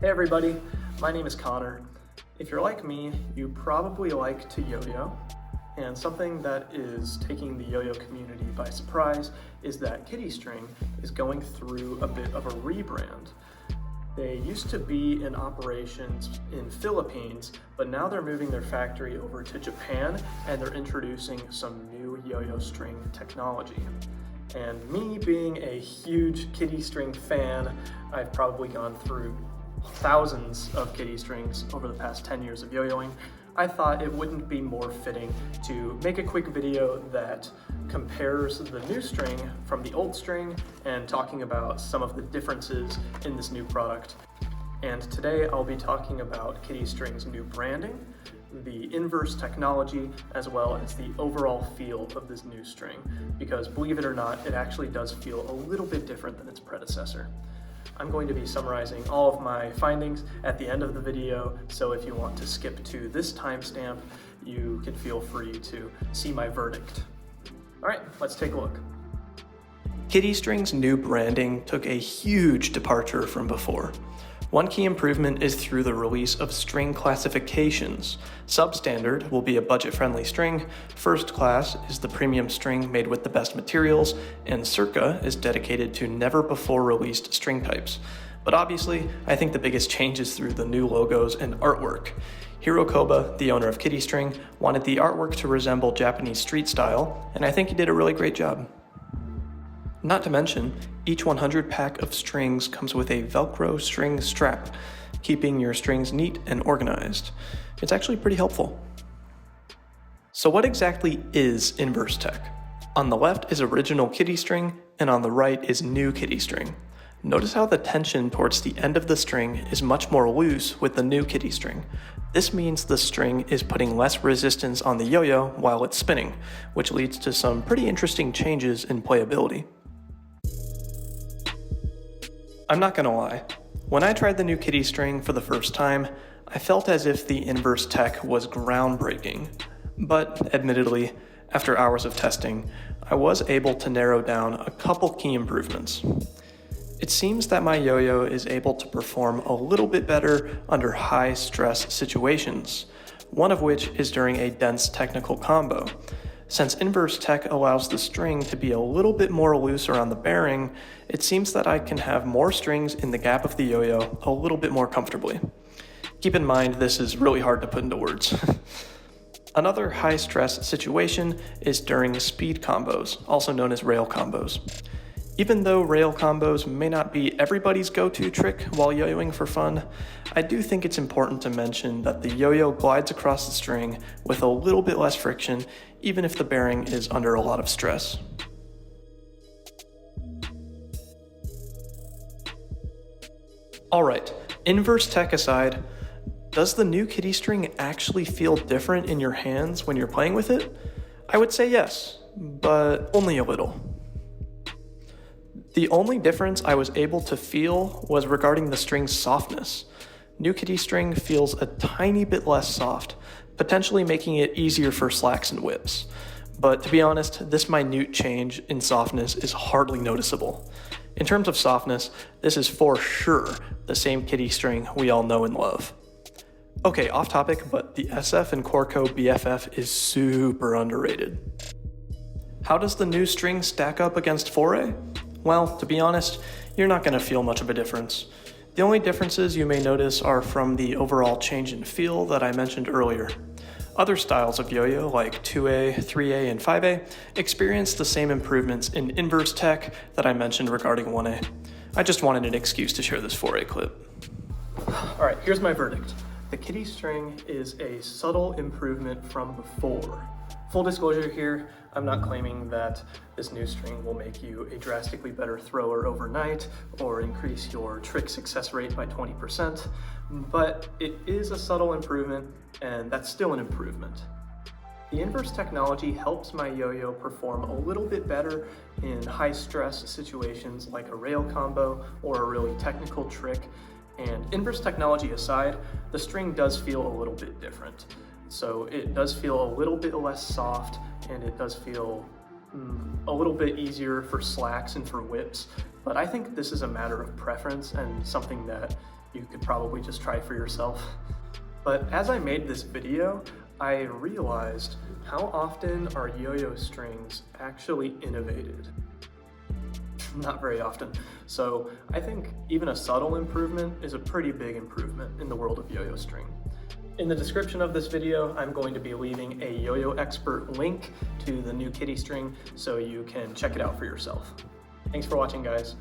Hey everybody, my name is Connor. If you're like me, you probably like to yo-yo, and something that is taking the yo-yo community by surprise is that Kiddie String is going through a bit of a rebrand. They used to be in operations in Philippines, but now they're moving their factory over to Japan and they're introducing some new yo-yo string technology. And me being a huge Kiddie String fan, I've probably gone through thousands of Kiddie Strings over the past 10 years of yo-yoing. I thought it wouldn't be more fitting to make a quick video that compares the new string from the old string and talking about some of the differences in this new product. And today I'll be talking about Kiddie String's new branding, the inverse technology, as well as the overall feel of this new string, because believe it or not, it actually does feel a little bit different than its predecessor. I'm going to be summarizing all of my findings at the end of the video, so if you want to skip to this timestamp, you can feel free to see my verdict. All right, let's take a look. Kiddie String's new branding took a huge departure from before. One key improvement is through the release of string classifications. Substandard will be a budget-friendly string, First Class is the premium string made with the best materials, and Circa is dedicated to never-before-released string types. But obviously, I think the biggest change is through the new logos and artwork. Hiro Koba, the owner of Kiddie String, wanted the artwork to resemble Japanese street style, and I think he did a really great job. Not to mention, each 100 pack of strings comes with a Velcro string strap, keeping your strings neat and organized. It's actually pretty helpful. So what exactly is inverse tech? On the left is original Kiddie String, and on the right is new Kiddie String. Notice how the tension towards the end of the string is much more loose with the new Kiddie String. This means the string is putting less resistance on the yo-yo while it's spinning, which leads to some pretty interesting changes in playability. I'm not gonna lie, when I tried the new Kiddie String for the first time, I felt as if the inverse tech was groundbreaking. But admittedly, after hours of testing, I was able to narrow down a couple key improvements. It seems that my yo-yo is able to perform a little bit better under high stress situations, one of which is during a dense technical combo. Since inverse tech allows the string to be a little bit more loose around the bearing, it seems that I can have more strings in the gap of the yo-yo a little bit more comfortably. Keep in mind, this is really hard to put into words. Another high-stress situation is during speed combos, also known as rail combos. Even though rail combos may not be everybody's go-to trick while yo-yoing for fun, I do think it's important to mention that the yo-yo glides across the string with a little bit less friction, even if the bearing is under a lot of stress. Alright, inverse tech aside, does the new Kiddie String actually feel different in your hands when you're playing with it? I would say yes, but only a little. The only difference I was able to feel was regarding the string's softness. New Kiddie String feels a tiny bit less soft, potentially making it easier for slacks and whips. But to be honest, this minute change in softness is hardly noticeable. In terms of softness, this is for sure the same Kiddie String we all know and love. Okay, off topic, but the SF and Corco BFF is super underrated. How does the new string stack up against 4A? Well, to be honest, you're not going to feel much of a difference. The only differences you may notice are from the overall change in feel that I mentioned earlier. Other styles of yo-yo, like 2A, 3A, and 5A, experience the same improvements in inverse tech that I mentioned regarding 1A. I just wanted an excuse to share this 4A clip. Alright, here's my verdict. The Kiddie String is a subtle improvement from before. Full disclosure here, I'm not claiming that this new string will make you a drastically better thrower overnight or increase your trick success rate by 20%, but it is a subtle improvement, and that's still an improvement. The inverse technology helps my yo-yo perform a little bit better in high-stress situations like a rail combo or a really technical trick, and inverse technology aside, the string does feel a little bit different. So it does feel a little bit less soft, and it does feel a little bit easier for slacks and for whips, but I think this is a matter of preference and something that you could probably just try for yourself. But as I made this video, I realized how often are yo-yo strings actually innovated? Not very often. So I think even a subtle improvement is a pretty big improvement in the world of yo-yo string. In the description of this video, I'm going to be leaving a YoyoExpert link to the new kitty string so you can check it out for yourself. Thanks for watching, guys.